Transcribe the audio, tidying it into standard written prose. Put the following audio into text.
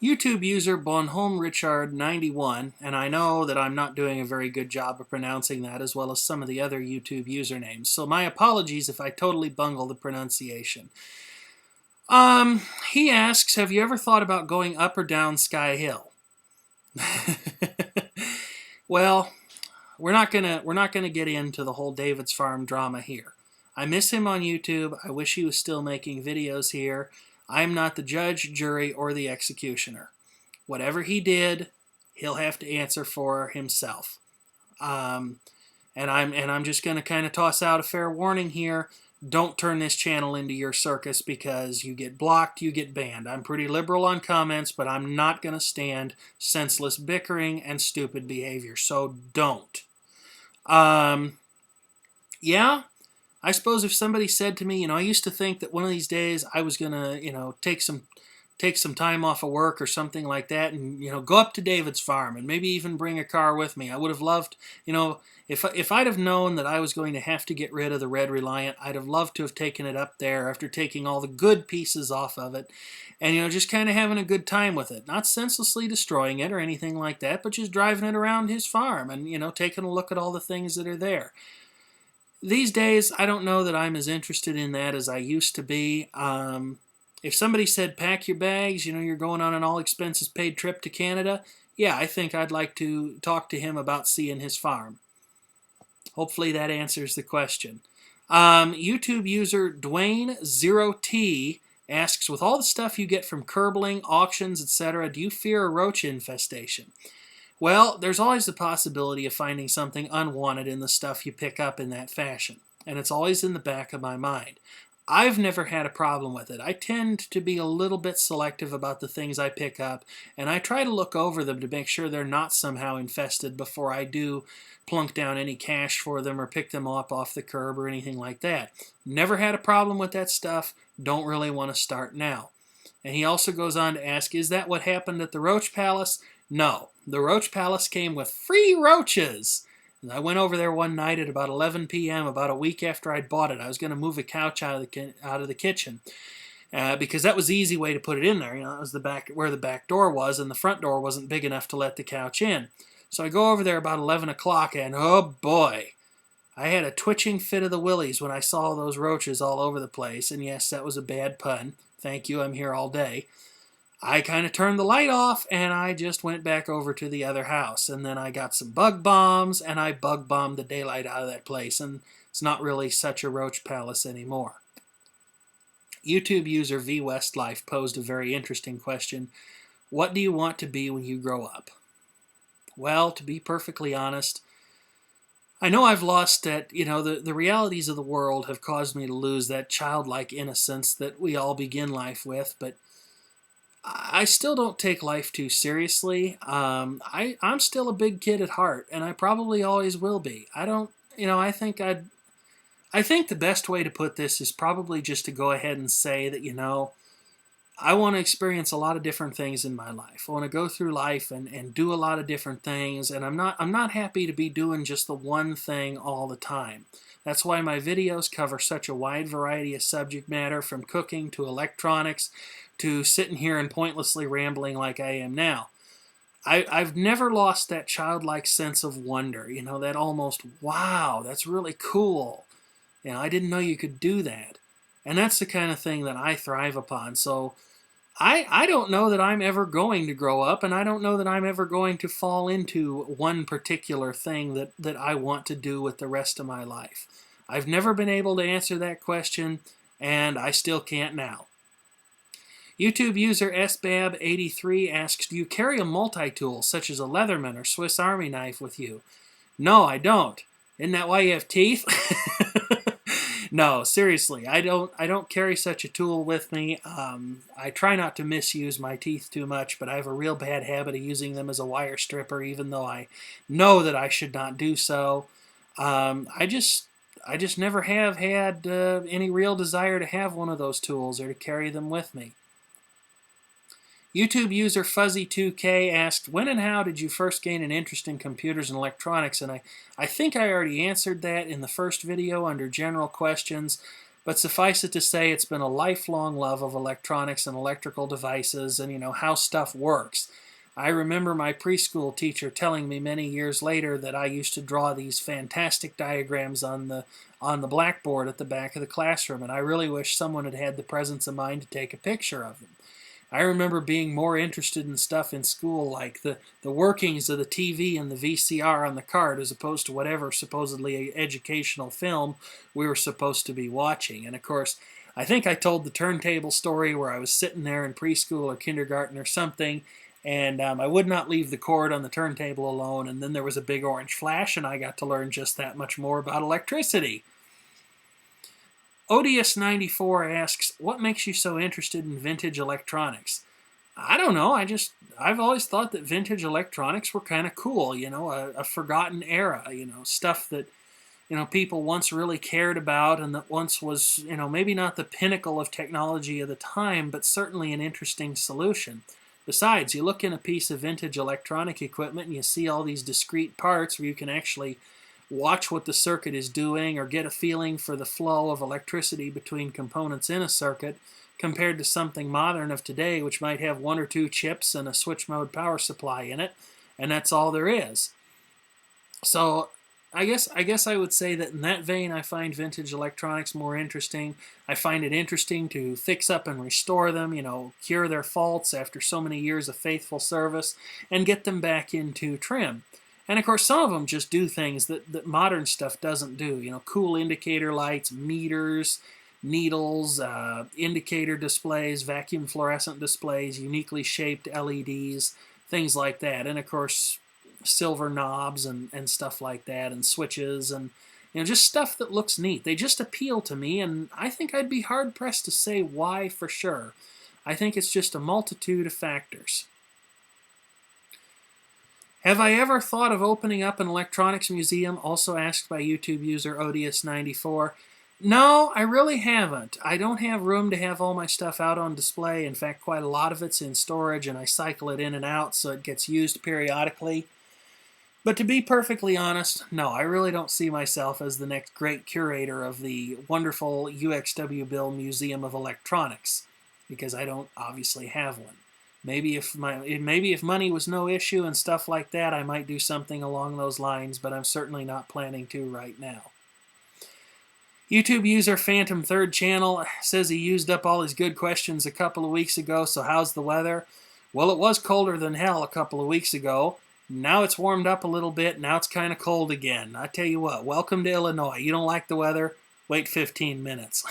YouTube user Bonhomme Richard 91, and I know that I'm not doing a very good job of pronouncing that as well as some of the other YouTube usernames, so my apologies if I totally bungle the pronunciation. He asks, have you ever thought about going up or down Sky Hill? Well, we're not gonna get into the whole David's Farm drama here. I miss him on YouTube. I wish he was still making videos here. I am not the judge, jury, or the executioner. Whatever he did, he'll have to answer for himself. And I'm just going to kind of toss out a fair warning here. Don't turn this channel into your circus, because you get blocked, you get banned. I'm pretty liberal on comments, but I'm not going to stand senseless bickering and stupid behavior, so don't. Yeah, I suppose if somebody said to me, I used to think that one of these days I was going to, take some time off of work or something like that and, go up to David's Farm and maybe even bring a car with me. I would have loved, if I'd have known that I was going to have to get rid of the Red Reliant, I'd have loved to have taken it up there after taking all the good pieces off of it and, just kind of having a good time with it. Not senselessly destroying it or anything like that, but just driving it around his farm and, taking a look at all the things that are there. These days, I don't know that I'm as interested in that as I used to be. If somebody said, pack your bags, you're going on an all-expenses-paid trip to Canada, yeah, I think I'd like to talk to him about seeing his farm. Hopefully that answers the question. YouTube user Dwayne0T asks, with all the stuff you get from curbling, auctions, etc., do you fear a roach infestation? Well, there's always the possibility of finding something unwanted in the stuff you pick up in that fashion, and it's always in the back of my mind. I've never had a problem with it. I tend to be a little bit selective about the things I pick up, and I try to look over them to make sure they're not somehow infested before I do plunk down any cash for them or pick them up off the curb or anything like that. Never had a problem with that stuff. Don't really want to start now. And he also goes on to ask, is that what happened at the Roach Palace? No. The Roach Palace came with free roaches. And I went over there one night at about 11 p.m., about a week after I'd bought it. I was going to move a couch out of the kitchen because that was the easy way to put it in there. It was the back where the back door was, and the front door wasn't big enough to let the couch in. So I go over there about 11 o'clock, and oh boy, I had a twitching fit of the willies when I saw those roaches all over the place. And yes, that was a bad pun. Thank you, I'm here all day. I kind of turned the light off, and I just went back over to the other house. And then I got some bug bombs, and I bug bombed the daylight out of that place. And it's not really such a roach palace anymore. YouTube user vwestlife posed a very interesting question. What do you want to be when you grow up? Well, to be perfectly honest, I know I've lost that, the realities of the world have caused me to lose that childlike innocence that we all begin life with, but I still don't take life too seriously. I'm still a big kid at heart, and I probably always will be. I think the best way to put this is probably just to go ahead and say that, I want to experience a lot of different things in my life. I want to go through life and do a lot of different things, and I'm not happy to be doing just the one thing all the time. That's why my videos cover such a wide variety of subject matter, from cooking to electronics to sitting here and pointlessly rambling like I am now. I've never lost that childlike sense of wonder, that almost, wow, that's really cool. I didn't know you could do that. And that's the kind of thing that I thrive upon. So I don't know that I'm ever going to grow up, and I don't know that I'm ever going to fall into one particular thing that I want to do with the rest of my life. I've never been able to answer that question, and I still can't now. YouTube user SBAB83 asks, do you carry a multi-tool such as a Leatherman or Swiss Army knife with you? No, I don't. Isn't that why you have teeth? No, seriously, I don't carry such a tool with me. I try not to misuse my teeth too much, but I have a real bad habit of using them as a wire stripper, even though I know that I should not do so. I just never have had any real desire to have one of those tools or to carry them with me. YouTube user Fuzzy2K asked, when and how did you first gain an interest in computers and electronics? And I think I already answered that in the first video under general questions, But suffice it to say, it's been a lifelong love of electronics and electrical devices and, how stuff works. I remember my preschool teacher telling me many years later that I used to draw these fantastic diagrams on the blackboard at the back of the classroom, and I really wish someone had had the presence of mind to take a picture of them. I remember being more interested in stuff in school like the workings of the TV and the VCR on the card as opposed to whatever supposedly educational film we were supposed to be watching. And of course, I think I told the turntable story where I was sitting there in preschool or kindergarten or something, and I would not leave the cord on the turntable alone, and then there was a big orange flash, and I got to learn just that much more about electricity. Odious94 asks, what makes you so interested in vintage electronics? I don't know. I've always thought that vintage electronics were kind of cool, a forgotten era, stuff that, people once really cared about and that once was, maybe not the pinnacle of technology of the time, but certainly an interesting solution. Besides, you look in a piece of vintage electronic equipment and you see all these discrete parts where you can actually watch what the circuit is doing or get a feeling for the flow of electricity between components in a circuit compared to something modern of today which might have one or two chips and a switch mode power supply in it, and that's all there is. So I guess I would say that in that vein I find vintage electronics more interesting. I find it interesting to fix up and restore them, cure their faults after so many years of faithful service and get them back into trim. And of course, some of them just do things that modern stuff doesn't do. Cool indicator lights, meters, needles, indicator displays, vacuum fluorescent displays, uniquely shaped LEDs, things like that. And of course, silver knobs and stuff like that, and switches, and just stuff that looks neat. They just appeal to me, and I think I'd be hard-pressed to say why for sure. I think it's just a multitude of factors. Have I ever thought of opening up an electronics museum? Also asked by YouTube user Odious94. No, I really haven't. I don't have room to have all my stuff out on display. In fact, quite a lot of it's in storage, and I cycle it in and out so it gets used periodically. But to be perfectly honest, no, I really don't see myself as the next great curator of the wonderful UXWBill Museum of Electronics, because I don't obviously have one. Maybe if money was no issue and stuff like that, I might do something along those lines, but I'm certainly not planning to right now. YouTube user Phantom Third Channel says he used up all his good questions a couple of weeks ago, so how's the weather? Well, it was colder than hell a couple of weeks ago. Now it's warmed up a little bit. Now it's kind of cold again. I tell you what, welcome to Illinois. You don't like the weather? Wait 15 minutes.